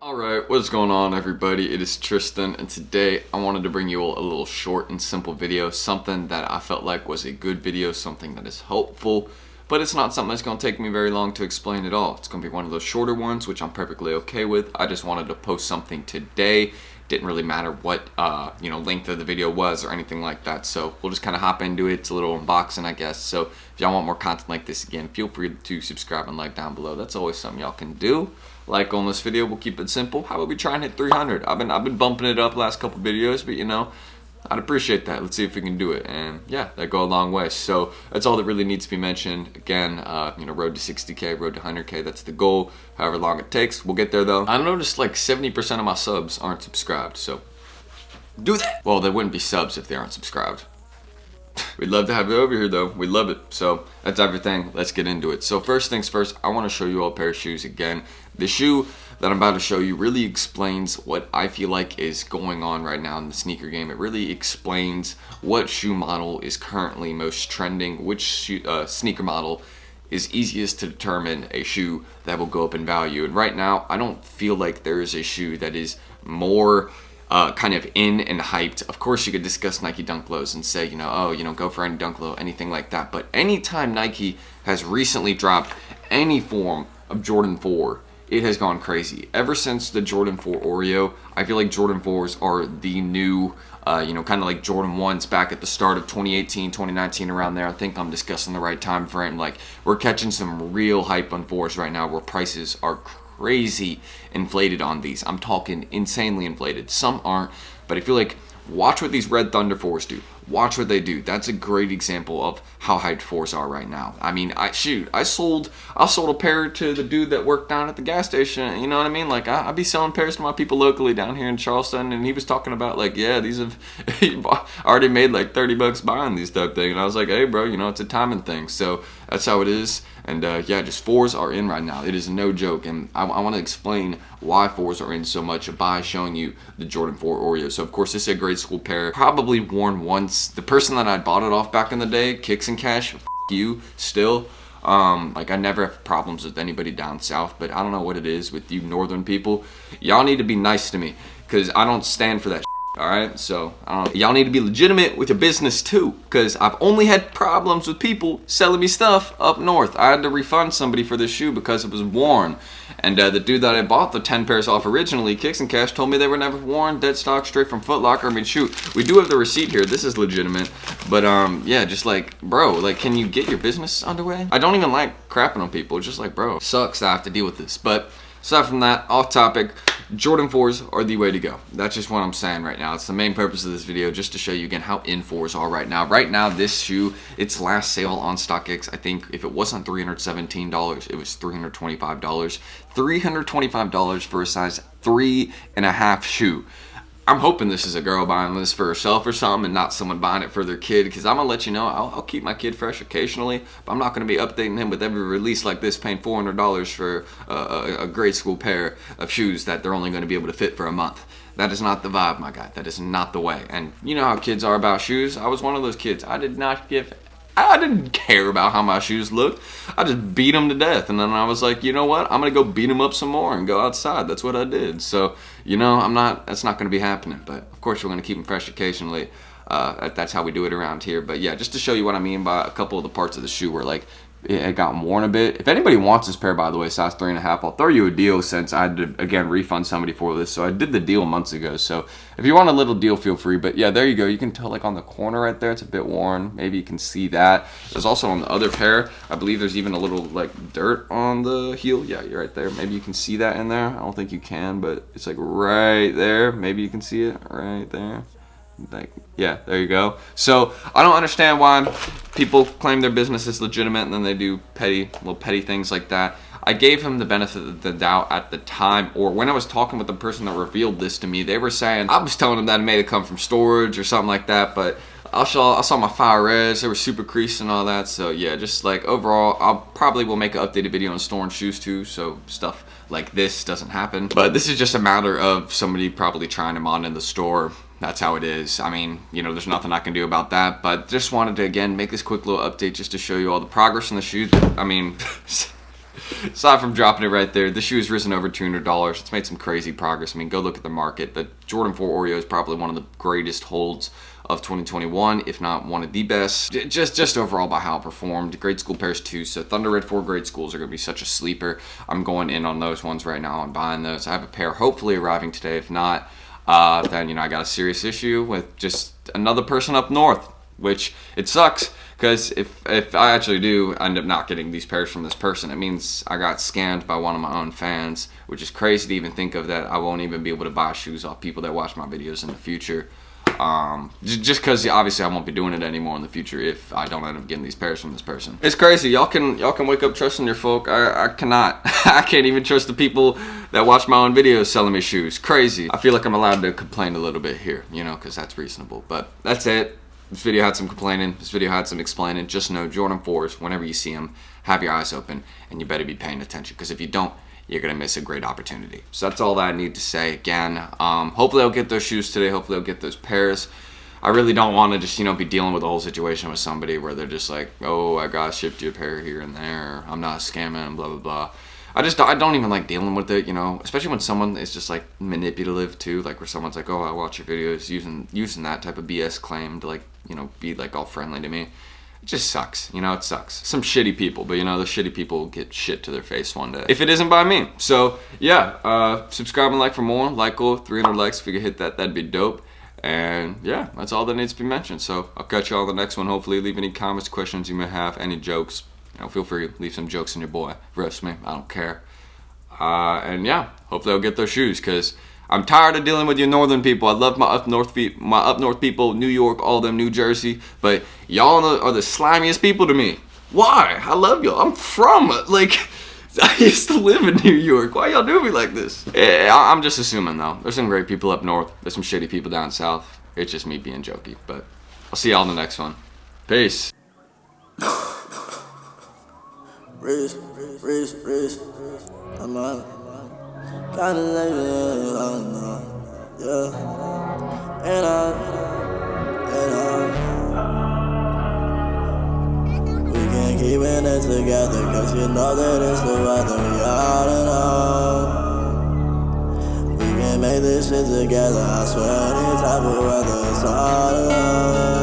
Alright, what's going on everybody? It is Tristan, and today I wanted to bring you all a little short and simple video, something that I felt like was a good video, something that is helpful, but it's not something that's going to take me very long to explain at all. It's going to be one of those shorter ones, which I'm perfectly okay with. I just wanted to post something today. Didn't really matter what length of the video was or anything like that, so we'll just kind of hop into it. It's a little unboxing, I guess. So if y'all want more content like this, again, feel free to subscribe and like down below. That's always something y'all can do. Like on this video, we'll keep it simple. How about we try and hit 300? I've been bumping it up last couple videos, but I'd appreciate that. Let's see if we can do it, and yeah, that go a long way. So that's all that really needs to be mentioned. Again, road to 60K, road to 100K. That's the goal. However long it takes, we'll get there though. I noticed like 70% of my subs aren't subscribed, so do that. Well, they wouldn't be subs if they aren't subscribed. We'd love to have you over here though. We love it. So that's everything. Let's get into it. So first things first, I want to show you all a pair of shoes again. The shoe that I'm about to show you really explains what I feel like is going on right now in the sneaker game. It really explains what shoe model is currently most trending, which sneaker model is easiest to determine a shoe that will go up in value. And right now, I don't feel like there is a shoe that is more kind of in and hyped. Of course, you could discuss Nike Dunk Lows and say, go for any Dunk Low, anything like that. But anytime Nike has recently dropped any form of Jordan 4, it has gone crazy. Ever since the Jordan 4 Oreo, I feel like Jordan 4s are the new, kind of like Jordan 1s back at the start of 2018, 2019, around there. I think I'm discussing the right time frame. Like, we're catching some real hype on 4s right now where prices are crazy inflated on these. I'm talking insanely inflated. Some aren't, but I feel like watch what these Red Thunder 4s do. Watch what they do. That's a great example of how hyped 4s are right now. I mean, I sold a pair to the dude that worked down at the gas station. You know what I mean? Like, I be selling pairs to my people locally down here in Charleston, and he was talking about like, yeah, these have already made like $30 buying these type thing. And I was like, hey, bro, it's a timing thing. So that's how it is. And yeah, just 4s are in right now. It is no joke. And I want to explain why 4s are in so much by showing you the Jordan 4 Oreo. So of course, this is a grade school pair, probably worn once. The person that I bought it off back in the day, Kicks and Cash, you still. Like, I never have problems with anybody down south, but I don't know what it is with you northern people. Y'all need to be nice to me, because I don't stand for that. Alright, so y'all need to be legitimate with your business too, because I've only had problems with people selling me stuff up north. I had to refund somebody for this shoe because it was worn, and the dude that I bought the 10 pairs off originally, Kicks and Cash, told me they were never worn, dead stock, straight from Foot Locker. I mean, shoot, we do have the receipt here. This is legitimate, but yeah, just like, bro, like, can you get your business underway? I don't even like crapping on people. It's just like, bro, it sucks that I have to deal with this. But aside from that, off topic, Jordan 4s are the way to go. That's just what I'm saying right now. It's the main purpose of this video, just to show you again how in 4s are right now. Right now, this shoe, its last sale on StockX, I think if it wasn't $317, it was $325. $325 for a size 3.5 shoe. I'm hoping this is a girl buying this for herself or something and not someone buying it for their kid, because I'm going to let you know, I'll keep my kid fresh occasionally, but I'm not going to be updating him with every release like this, paying $400 for a grade school pair of shoes that they're only going to be able to fit for a month. That is not the vibe, my guy. That is not the way. And you know how kids are about shoes. I was one of those kids. I didn't care about how my shoes looked. I just beat them to death. And then I was like, you know what? I'm going to go beat them up some more and go outside. That's what I did. So, that's not going to be happening. But of course, we're going to keep them fresh occasionally. That's how we do it around here. But yeah, just to show you what I mean by a couple of the parts of the shoe where like it had gotten worn a bit. If anybody wants this pair, by the way, size 3.5, I'll throw you a deal since I had to, again, refund somebody for this. So I did the deal months ago. So if you want a little deal, feel free. But yeah, there you go. You can tell like on the corner right there, it's a bit worn. Maybe you can see that. There's also on the other pair, I believe there's even a little like dirt on the heel. Yeah, you're right there. Maybe you can see that in there. I don't think you can, but it's like right there. Maybe you can see it right there. Like, yeah, there you go. So I don't understand why people claim their business is legitimate and then they do little petty things like that. I gave him the benefit of the doubt at the time, or when I was talking with the person that revealed this to me, they were saying, I was telling them that it may have come from storage or something like that, but I saw my fire res, they were super creased and all that. So yeah, just like overall, I'll probably will make an updated video on storing shoes too, so stuff like this doesn't happen. But this is just a matter of somebody probably trying them on in the store. That's how it is. I mean, there's nothing I can do about that, but just wanted to, again, make this quick little update just to show you all the progress in the shoe. I mean, aside from dropping it right there, the shoe's risen over $200. It's made some crazy progress. I mean, go look at the market. The Jordan 4 Oreo is probably one of the greatest holds of 2021, if not one of the best. Just overall by how it performed. Grade school pairs too, so Thunder Red 4 grade schools are going to be such a sleeper. I'm going in on those ones right now and buying those. I have a pair hopefully arriving today. If not, then, you know, I got a serious issue with just another person up north, which it sucks. Because if I actually do end up not getting these pairs from this person, it means I got scammed by one of my own fans, which is crazy to even think of, that I won't even be able to buy shoes off people that watch my videos in the future. Just because obviously I won't be doing it anymore in the future if I don't end up getting these pairs from this person. It's crazy. Y'all can wake up trusting your folk. I cannot. I can't even trust the people that watch my own videos selling me shoes. Crazy. I feel like I'm allowed to complain a little bit here, you know, because that's reasonable. But that's it. This video had some complaining, this video had some explaining. Just know Jordan 4s, whenever you see them, have your eyes open, and you better be paying attention, because if you don't, you're going to miss a great opportunity. So that's all that I need to say. Again, hopefully I'll get those shoes today, hopefully I'll get those pairs. I really don't want to just, you know, be dealing with the whole situation with somebody where they're just like, oh, I got shipped you a pair here and there, I'm not scamming, blah, blah, blah. I don't even like dealing with it, you know, especially when someone is just like manipulative too, like where someone's like, oh, I watch your videos, using that type of BS claim to, like, you know, be like all friendly to me. It just sucks, you know, it sucks. Some shitty people, but you know, the shitty people get shit to their face one day, if it isn't by me. So yeah, subscribe and like for more. Like goal 300 likes, if you could hit that, that'd be dope. And yeah, that's all that needs to be mentioned. So I'll catch you all on the next one. Hopefully leave any comments, questions you may have, any jokes. You know, feel free to leave some jokes in your boy. Roast me, I don't care. And yeah, hopefully I'll get those shoes, because I'm tired of dealing with you northern people. I love my up north people, New York, all them, New Jersey, but y'all are the slimiest people to me. Why? I love y'all. I'm from, like, I used to live in New York. Why y'all do me like this? I'm just assuming though. There's some great people up north. There's some shitty people down south. It's just me being jokey, but I'll see y'all in the next one. Peace. Wrist, I'm on kinda like yeah. And we can't keep it together, cause you know that it's the weather. We all in all. We can make this shit together, I swear, any type of weather, it's all in all.